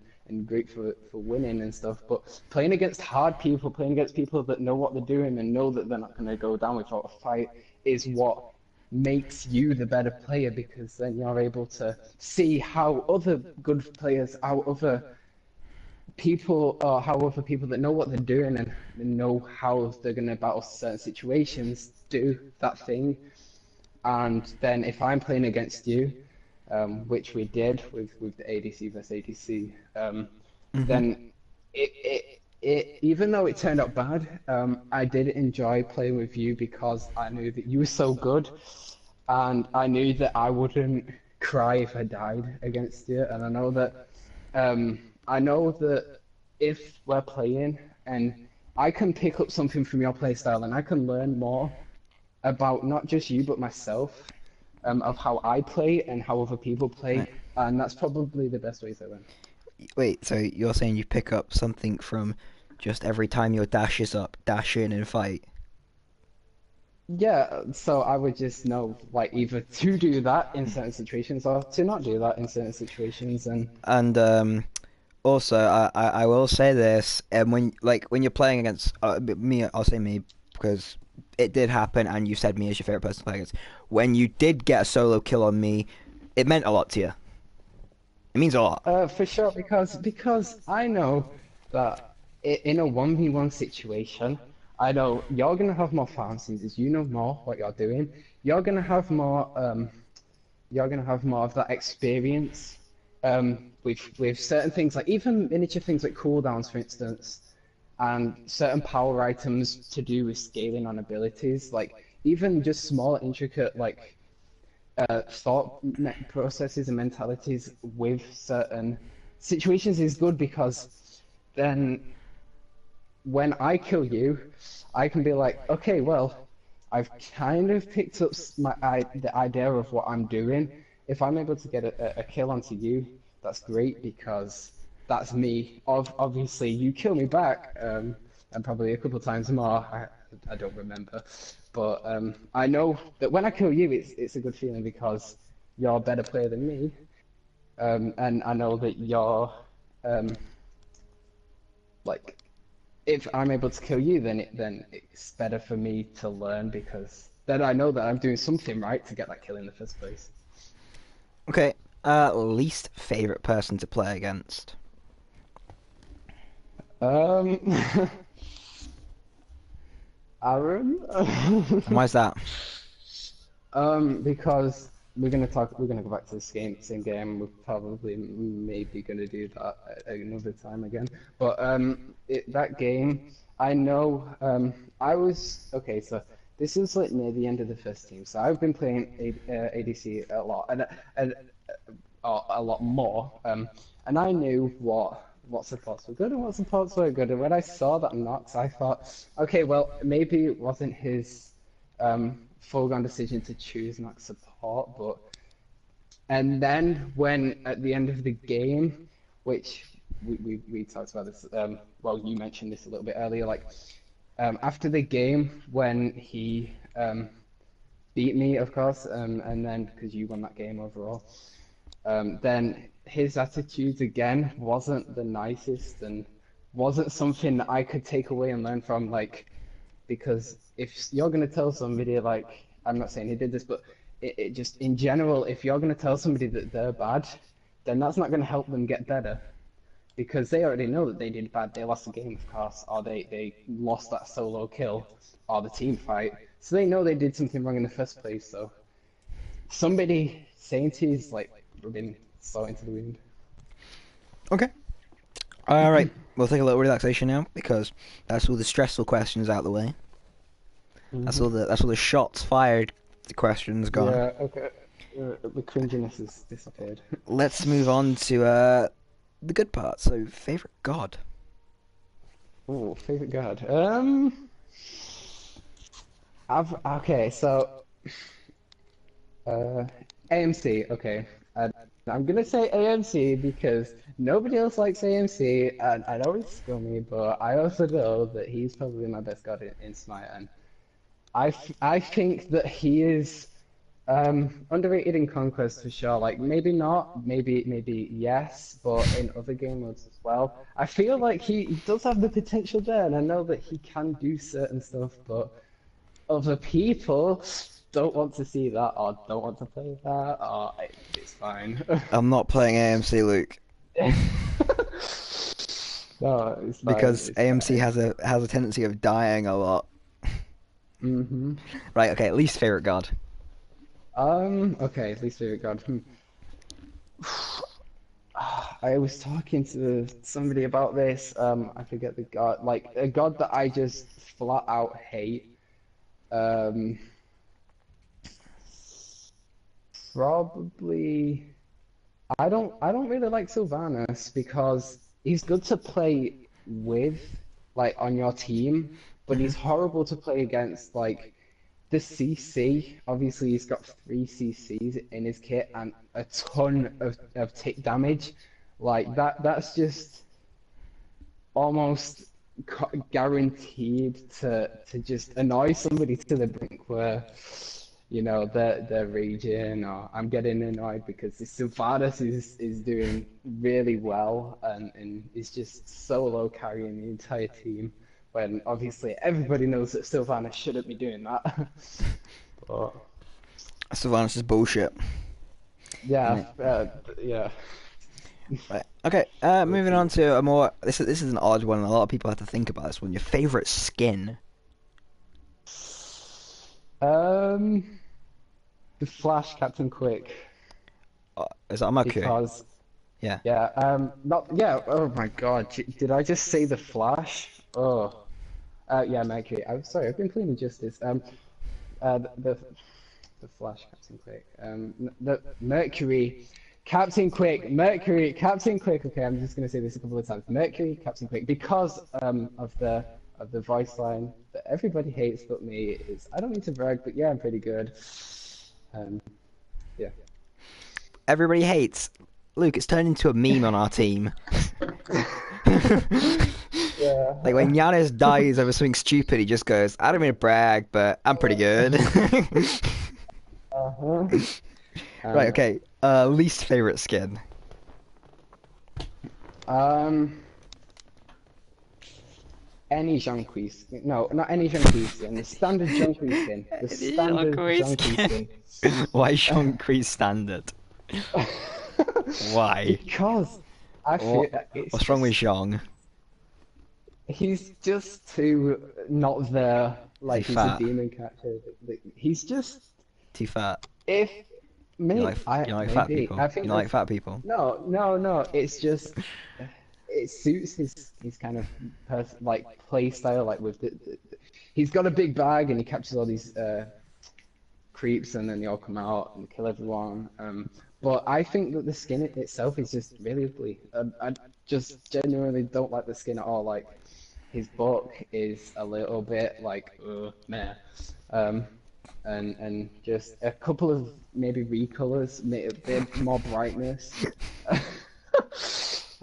great for winning and stuff. But playing against hard people, playing against people that know what they're doing and know that they're not going to go down without a fight is what makes you the better player, because then you're able to see how other good players, how other people, or how other people that know what they're doing and know how they're going to battle certain situations do that thing. And then if I'm playing against you, which we did with the ADC versus ADC, Hmm. then even though it turned out bad, I did enjoy playing with you because I knew that you were so good, and I knew that I wouldn't cry if I died against you, and I know that if we're playing and I can pick up something from your playstyle and I can learn more about not just you but myself, of how I play and how other people Right. play, and that's probably the best way to learn. Wait, so you're saying you pick up something from just every time your dash is up, dash in and fight? Yeah, so I would just know like either to do that in certain situations or to not do that in certain situations, and And also, I will say this, and when you're playing against me, I'll say me because it did happen, and you said me as your favorite person to play against. When you did get a solo kill on me, it meant a lot to you. It means a lot. for sure, because I know that in a 1v1 situation, I know you're gonna have more farm seasons, you know more what you're doing, you're gonna have more you're gonna have more of that experience with certain things, like even miniature things like cooldowns, for instance, and certain power items to do with scaling on abilities, like even just small intricate like processes and mentalities with certain situations is good, because then when I kill you, I can be like, okay, well, I've kind of picked up the idea of what I'm doing. If I'm able to get a kill onto you, that's great because that's me. Obviously, you kill me back, and probably a couple times more. I don't remember, but I know that when I kill you, it's a good feeling because you're a better player than me, and I know that you're um, like if I'm able to kill you, then it's better for me to learn, because then I know that I'm doing something right to get that kill in the first place. Okay, least favorite person to play against. Um, Aaron. And why is that? Because we're gonna go back to the same game. We're probably maybe gonna do that another time again. But that game, I know. I was okay. So this is like near the end of the first team. So I've been playing ADC a lot and a lot more. And I knew what supports were good and what supports were good. And when I saw that Nox, I thought, okay, well maybe it wasn't his foregone decision to choose Nox support, but and then when at the end of the game, which we talked about this, well you mentioned this a little bit earlier, like after the game when he beat me, of course, and then because you won that game overall, then his attitude again wasn't the nicest and wasn't something that I could take away and learn from. Like, because if you're going to tell somebody, like, I'm not saying he did this, but it just in general, if you're going to tell somebody that they're bad, then that's not going to help them get better, because they already know that they did bad. They lost the game, of course, or they lost that solo kill or the team fight. So they know they did something wrong in the first place. So somebody saying to you is like rubbing salt into the wound. Okay. All right. We'll take a little relaxation now because that's all the stressful questions out of the way. That's all the shots fired. The questions gone. Yeah, okay. The cringiness has disappeared. Let's move on to the good part. So, favorite god. Oh, favorite god. I've okay, so uh, AMC. Okay, I'm gonna say AMC because nobody else likes AMC, and I know it's scummy, but I also know that he's probably my best god in Smite, and I think that he is. Underrated in Conquest for sure. Like maybe not, maybe yes, but in other game modes as well. I feel like he does have the potential there, and I know that he can do certain stuff, but other people don't want to see that or don't want to play that, or it's fine. I'm not playing AMC, Luke, No, it's fine. because It's AMC fine. has a tendency of dying a lot. Hmm. Right, okay, least favorite god. Okay, least favorite god. I was talking to somebody about this. I forget the god, like a god that I just flat out hate. Um, Probably. I don't really like Sylvanas because he's good to play with, like on your team, but Hmm. he's horrible to play against. Like the CC, obviously he's got three CCs in his kit and a ton of tick damage. Like that's just almost guaranteed to just annoy somebody to the brink where they're raging or I'm getting annoyed because this Sylvanas is doing really well and is just solo carrying the entire team when obviously everybody knows that Sylvanas shouldn't be doing that. But Sylvanas is bullshit. yeah, Isn't it? yeah. Right. Okay. Moving on to a more. This is an odd one. And a lot of people have to think about this one. Your favorite skin. Um, the Flash Captain Quick Is that Mercury? because Yeah. yeah, not yeah. Oh my God, did I just say the Flash? Oh, yeah, Mercury. I'm sorry, I've been playing Injustice. The Flash Captain Quick. The Mercury. Captain Quick, Mercury, Captain Quick. Okay, I'm just gonna say this a couple of times. Mercury, Captain Quick, because of the voice line that everybody hates but me. Is I don't need to brag, but yeah, I'm pretty good. Um, yeah. Everybody hates. Luke, it's turned into a meme on our team. Like Yeah. when Giannis dies over something stupid, he just goes, "I don't mean to brag, but I'm pretty good." Uh-huh. Right. Um, Okay. Least favorite skin. um, any Jonqui skin. No, not any Jonqui skin. The standard Jonqui skin. The standard Jonqui skin. Why Sean Creed standard? Why? Because I feel What? it's What's wrong with just Jeong? he's just too not there Is he like he's a fat? demon catcher. He's just Too fat? if You me like I you like fat maybe people? I You think like that's fat people? no. It's just it suits his kind of like play style. Like with he's got a big bag and he captures all these creeps and then they all come out and kill everyone. But I think that the skin itself is just really ugly. I just genuinely don't like the skin at all. Like his book is a little bit like meh. Um, and just a couple of maybe recolors, a bit more brightness.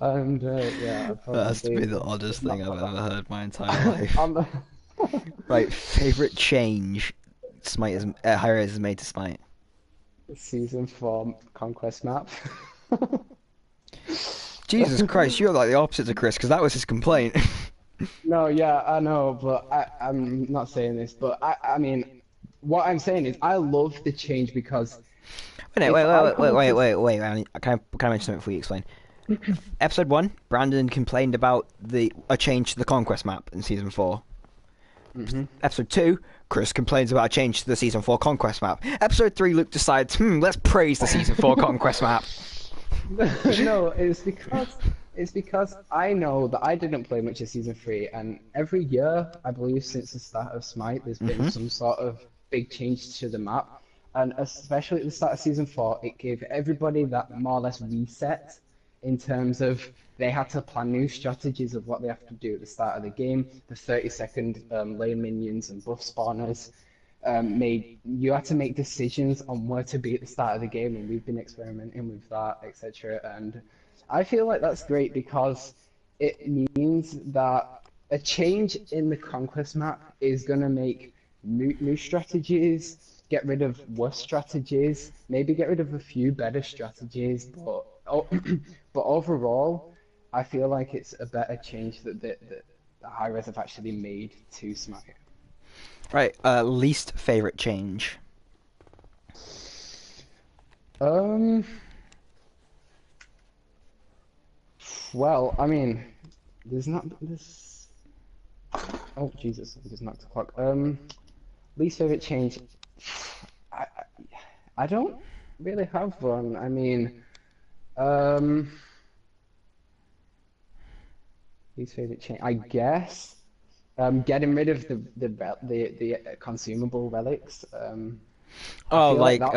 And yeah, I That has to probably be the oddest would thing not I've put ever that heard my entire life. on the. Right, favorite change Smite is Hi-Rez has made to Smite. Season 4 conquest map. Jesus Christ, you're like the opposite to Chris because that was his complaint. No, yeah, I know, but I'm not saying this, but I mean, what I'm saying is I love the change because Wait, if wait, I wait, come wait, wait, into wait, wait. Can I mention something before you explain? Episode 1, Brandon complained about a change to the conquest map in season 4. Mhm. Episode 2, Chris complains about a change to the season 4 conquest map. Episode 3, Luke decides, let's praise the season 4 conquest map. No, it's because I know that I didn't play much of season 3, and every year, I believe since the start of Smite, there's been Hmm. some sort of big change to the map, and especially at the start of season 4, it gave everybody that more or less reset in terms of they had to plan new strategies of what they have to do at the start of the game. The 30-second lane minions and buff spawners made you had to make decisions on where to be at the start of the game, and we've been experimenting with that, etc. And I feel like that's great because it means that a change in the conquest map is going to make new strategies, get rid of worse strategies, maybe get rid of a few better strategies, but but overall, I feel like it's a better change that the high res have actually made to Smite. Right. Least favorite change. Um, well, I mean, there's not this. Oh Jesus, I just knocked the clock. Least favorite change. I I, I don't really have one. I mean, um, least favorite change. I guess. Getting rid of the consumable relics. I Oh, feel like like that.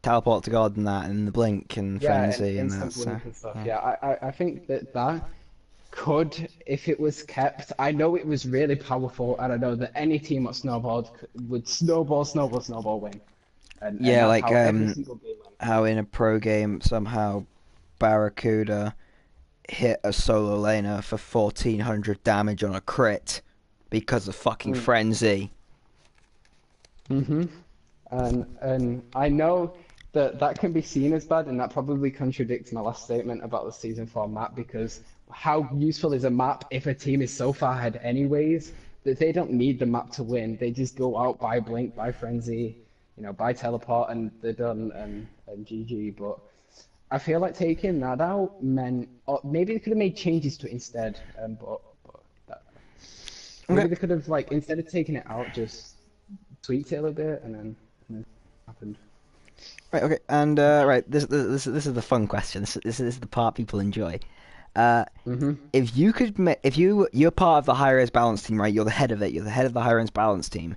teleport to God and that, and the blink and Yeah, and frenzy and instant that's blink and stuff. yeah. Yeah, I think that could, if it was kept. I know it was really powerful, and I know that any team that snowballed would snowball, win, and Yeah, that's like how every single game went. how in a pro game somehow Barracuda hit a solo laner for 1400 damage on a crit because of fucking Mm. frenzy. hmm And I know that that can be seen as bad, and that probably contradicts my last statement about the season four map because how useful is a map if a team is so far ahead anyways that they don't need the map to win. They just go out, buy Blink, buy Frenzy, buy Teleport, and they're done and GG. But I feel like taking that out meant, or maybe they could have made changes to it instead. But that, Okay. maybe they could have like instead of taking it out, just tweaked it a little bit, and then happened. Right, okay. And right, this is the fun question. This is the part people enjoy. Uh hmm if you could if you're part of the high res balance team, right? You're the head of it. You're the head of the high res balance team.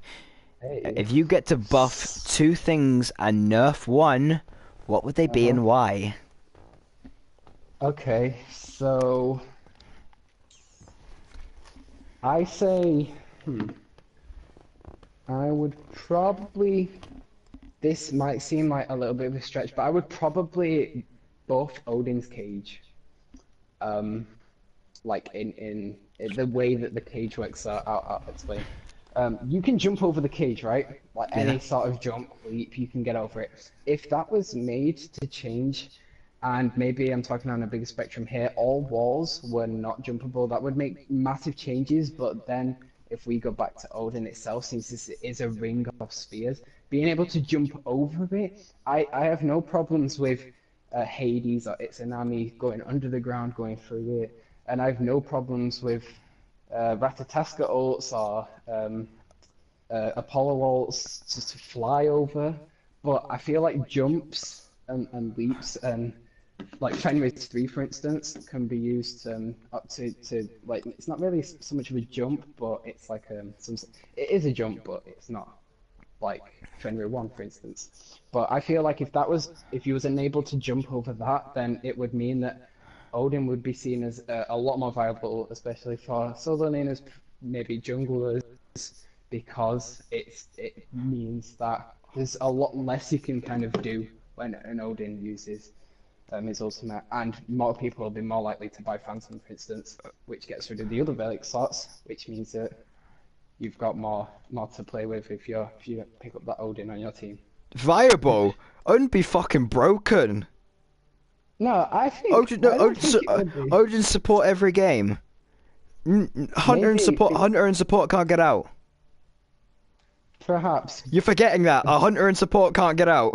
Hey. If you get to buff two things and nerf one, what would they be Uh-huh. and why? Okay, so I say, I would probably. This might seem like a little bit of a stretch, but I would probably buff Odin's cage. Um, like in the way that the cage works. So I'll explain. You can jump over the cage, right? Like Yeah. any sort of jump, leap, you can get over it. If that was made to change, and maybe I'm talking on a bigger spectrum here, all walls were not jumpable, that would make massive changes. But then if we go back to Odin itself, since this is a ring of spheres, being able to jump over it, I have no problems with Hades or Itsunami going under the ground, going through it, and I have no problems with Ratataska ults or Apollo ults just to fly over. But I feel like jumps and leaps and like Fenris 3, for instance, can be used up to like it's not really so much of a jump, but it's like it is a jump, but it's not like Fenrir 1, for instance. But I feel like if he was unable to jump over that, then it would mean that Odin would be seen as a lot more viable, especially for solo laners, maybe junglers, because it means that there's a lot less you can kind of do when an Odin uses his ultimate, and more people will be more likely to buy Phantom, for instance, which gets rid of the other relic slots, which means that you've got more to play with if you pick up that Odin on your team. Viable? Odin be fucking broken. No, Odin, no, I don't think it would be. Odin support every game. Maybe it's Hunter and support can't get out. perhaps, You're forgetting that a hunter and support can't get out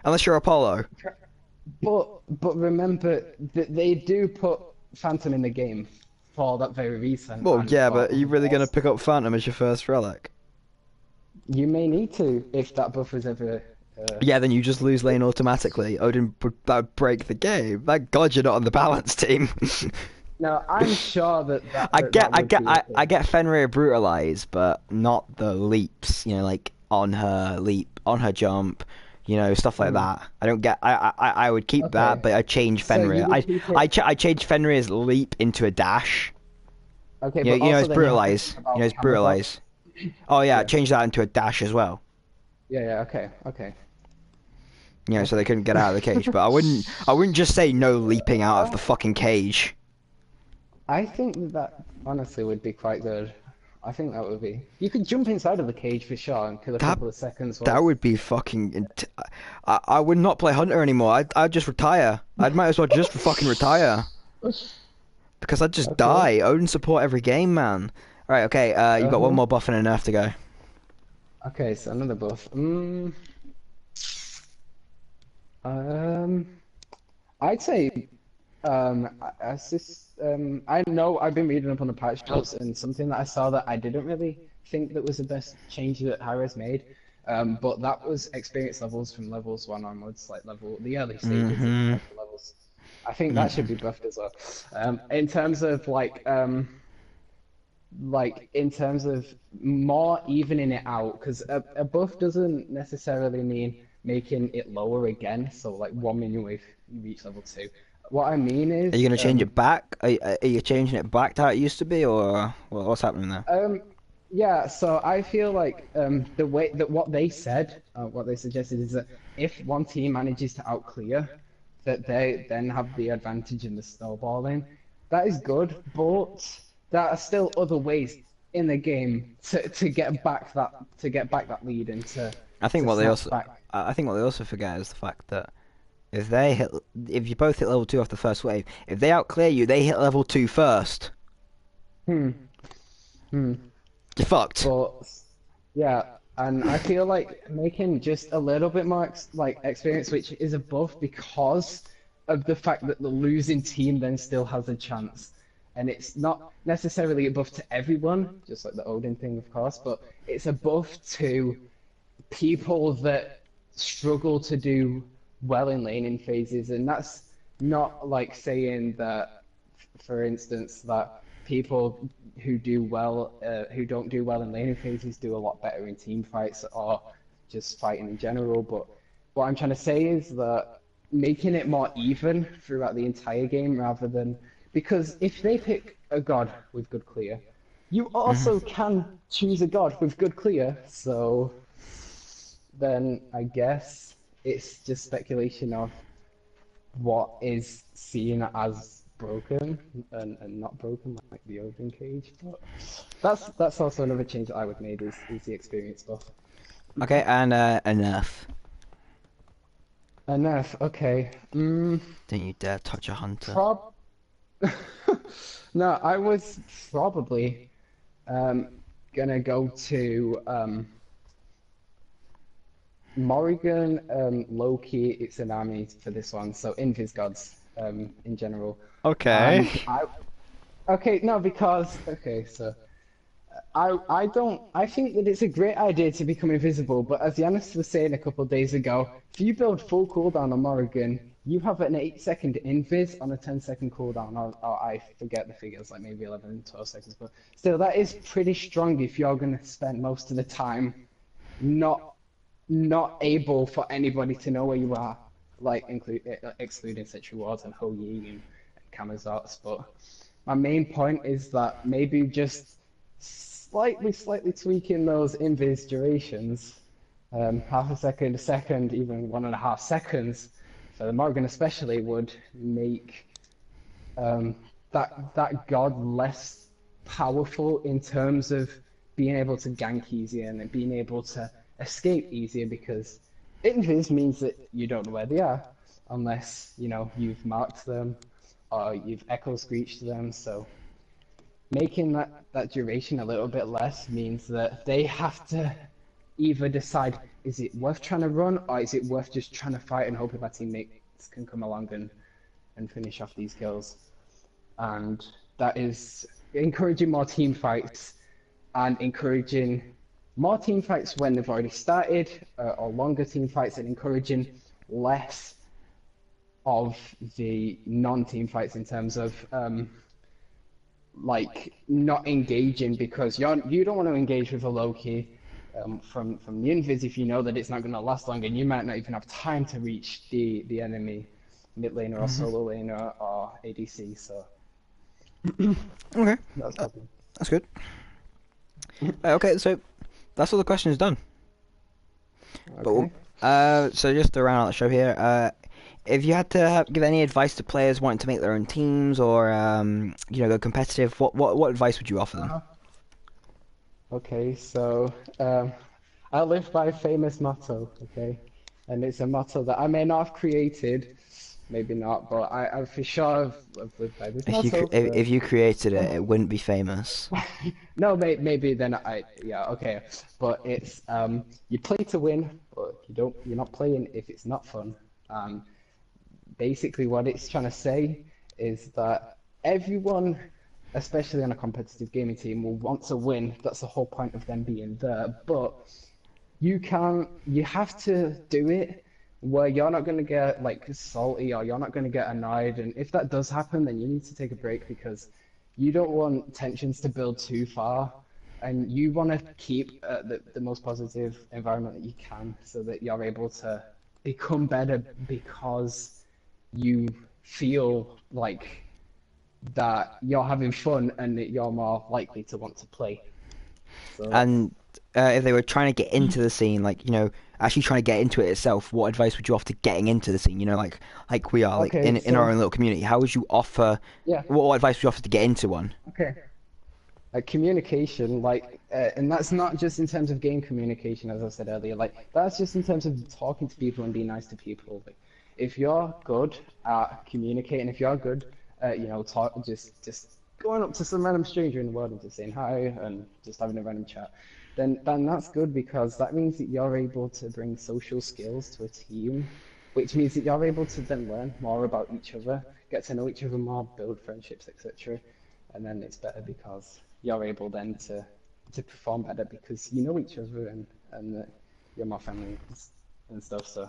unless you're Apollo. but remember that they do put Phantom in the game for that very reason Well, and yeah, for but are other you really gonna wars. pick up Phantom as your first relic? You may need to if that buff is ever. Uh, Yeah, then you just lose lane automatically. Odin would that would break the game. Thank God you're not on the balance team. no, I'm sure that would be I okay. get Fenrir brutalized, but not the leaps. You know, like on her leap, on her jump. You know, stuff like Mm, that. I don't get. I would keep that, okay, but I change so you Fenrir. would keep it. I change Fenrir's leap into a dash. Okay, but You know, also it's then you have to think brutalize. You know, about it's camera bot. brutalize. Oh yeah, Yeah, change that into a dash as well. yeah, okay, okay, You know, so they okay. couldn't get out of the cage. But I wouldn't just say no leaping out of the fucking cage. I think that honestly would be quite good. I think that would be. You could jump inside of the cage for sure and kill a That couple of seconds that whilst. would be fucking. I would not play Hunter anymore. I'd just retire. I'd might as well just fucking retire because I'd just Okay. die. Odin support every game, man. Right, okay. You got one Uh-huh. more buff and a nerf to go. Okay, so another buff. Um, I'd say I know I've been reading up on the patch notes and something that I saw that I didn't really think that was the best change that Hi-Rez made. But that was experience levels from levels one onwards, like the early stages Mm-hmm. of the levels. I think that should Mm. be buffed as well. In terms of like in terms of more evening it out, because a buff doesn't necessarily mean making it lower again. So like 1 minute away you reach level two. What I mean Are you is, gonna change it back? Are you changing it back to how it used to be, or what's happening there? yeah. So I feel like the way that what they suggested is that if one team manages to outclear, that they then have the advantage in the snowballing. That is good, but there are still other ways in the game to get back that lead and I think to what they snatch also, back. I think what they also forget is the fact that if they hit, if you both hit level 2 off the first wave, if they outclear you, they hit level 2 first. Hmm. Hmm. You're fucked. But yeah, and I feel like making just a little bit more like experience, which is a buff because of the fact that the losing team then still has a chance. And it's not necessarily a buff to everyone, just like the Odin thing, of course, but it's a buff to people that struggle to do well in laning phases. And that's not like saying that, for instance, that people who don't do well in laning phases do a lot better in team fights or just fighting in general. But what I'm trying to say is that making it more even throughout the entire game rather than because if they pick a god with good clear, you Hmm. also can choose a god with good clear. So then I guess it's just speculation of what is seen as broken and not broken like the Odin cage. But that's also another change that I would make is the experience buff. Okay, and enough. Enough. Okay. Don't you dare touch a hunter. Prob. No, I was probably um gonna go to Morrigan, Loki, it's an army for this one, so Invis gods in general. Okay. And I okay, no, because okay, so I don't I think that it's a great idea to become invisible, but as Yanis was saying a couple of days ago, if you build full cooldown on Morrigan, you have an 8 second invis on a 10 second cooldown, or I forget the figures, like maybe 11, 12 seconds, but still that is pretty strong if you're gonna spend most of the time not not able for anybody to know where you are, like excluding such rewards and Ho Yi and Kamazots. But my main point is that maybe just slightly tweaking those invis durations, half a second, a second, even 1.5 seconds, for the Morgan especially would make um, that god less powerful in terms of being able to gank easier and being able to escape easier because invis means that you don't know where they are unless you know you've marked them or you've echo screeched them. So making that duration a little bit less means that they have to either decide is it worth trying to run or is it worth just trying to fight and hoping my teammates can come along and finish off these kills. And that is encouraging more team fights and encouraging more team fights when they've already started, or longer team fights, and encouraging less of the non-team fights in terms of like not engaging because you don't want to engage with a Loki from the invis if you know that it's not going to last long and you might not even have time to reach the enemy mid laner or Hmm. solo laner or ADC. So Okay, that's uh, probably. that's good. Okay, so that's all the questions done. But Okay. so just to round out the show here, if you had to give any advice to players wanting to make their own teams or go competitive, what advice would you offer them? Uh-huh. Okay, so I live by a famous motto, okay? And it's a motto that I may not have created, maybe not, but I for sure have lived by this motto for If you created it, it wouldn't be famous. no, maybe then yeah, okay. But it's you play to win, but you're not playing if it's not fun. Um, Basically what it's trying to say is that everyone, especially on a competitive gaming team, will want to win. That's the whole point of them being there. But you have to do it where you're not going to get like salty or you're not going to get annoyed. And if that does happen, then you need to take a break because you don't want tensions to build too far. And you want to keep the most positive environment that you can so that you're able to become better because you feel like that you're having fun and that you're more likely to want to play. So that's And if they were trying to get into the scene, like actually trying to get into it itself, what advice would you offer to getting into the scene? Like we are, like okay. in our So own little community. How would you offer? yeah, What advice would you offer to get into one? okay. Like communication, and that's not just in terms of game communication, as I said earlier. Like that's just in terms of talking to people and being nice to people. Like, if you're good at communicating, if you're good at, talk, just going up to some random stranger in the world and just saying hi and just having a random chat, then that's good because that means that you're able to bring social skills to a team, which means that you're able to then learn more about each other, get to know each other more, build friendships, etc. And then it's better because you're able then to perform better because you know each other and you're more friendly and stuff. So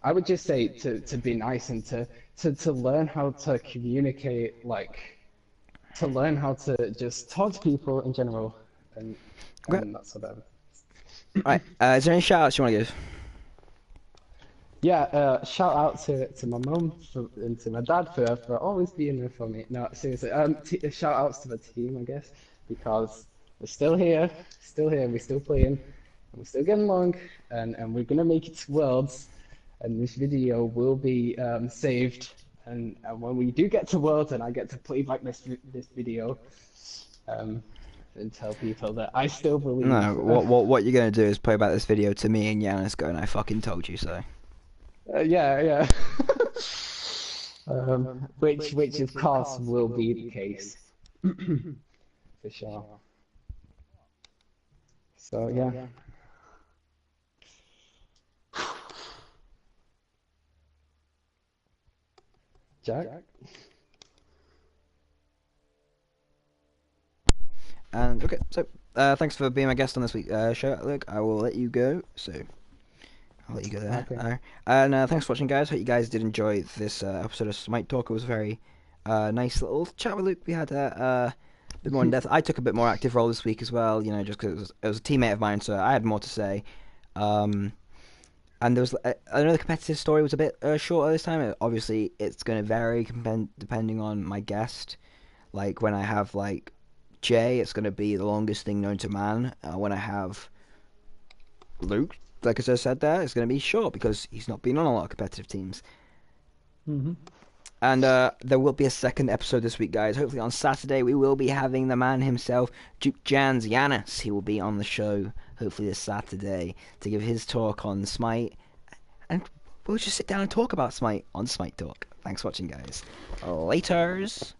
I would just say to be nice and to learn how to communicate, like to learn how to just talk to people in general, and Okay. and that's about it. Right. Is there any shout outs you want to give? Yeah, shout out to my mum and to my dad for always being there for me. No, seriously, shout outs to the team, I guess, because we're still here, we're still playing, and we're still getting along, and we're gonna make it to Worlds, and this video will be saved, and when we do get to Worlds, and I get to play back this video, um, and tell people that I still No. believe. What you're gonna do is play back this video to me and Yanis going, "I fucking told you so." Yeah, yeah. Which of course will be the case for sure. So yeah, Jack. And okay, so thanks for being my guest on this week's show. Look, I will let you go. So I'll let you go there. Okay. And thanks for watching, guys. Hope you guys did enjoy this episode of Smite Talk. It was a very nice little chat with Luke. We had a bit more in depth. I took a bit more active role this week as well. Just because it was a teammate of mine, so I had more to say. And there was I know the competitive story was a bit shorter this time. Obviously, it's going to vary depending on my guest. Like when I have like Jay, it's going to be the longest thing known to man. When I have Luke, like as I said there, it's going to be short because he's not been on a lot of competitive teams. Hmm. And there will be a second episode this week, guys. Hopefully on Saturday we will be having the man himself, Duke Jans Yanis. He will be on the show hopefully this Saturday to give his talk on Smite. And we'll just sit down and talk about Smite on Smite Talk. Thanks for watching, guys. Laters.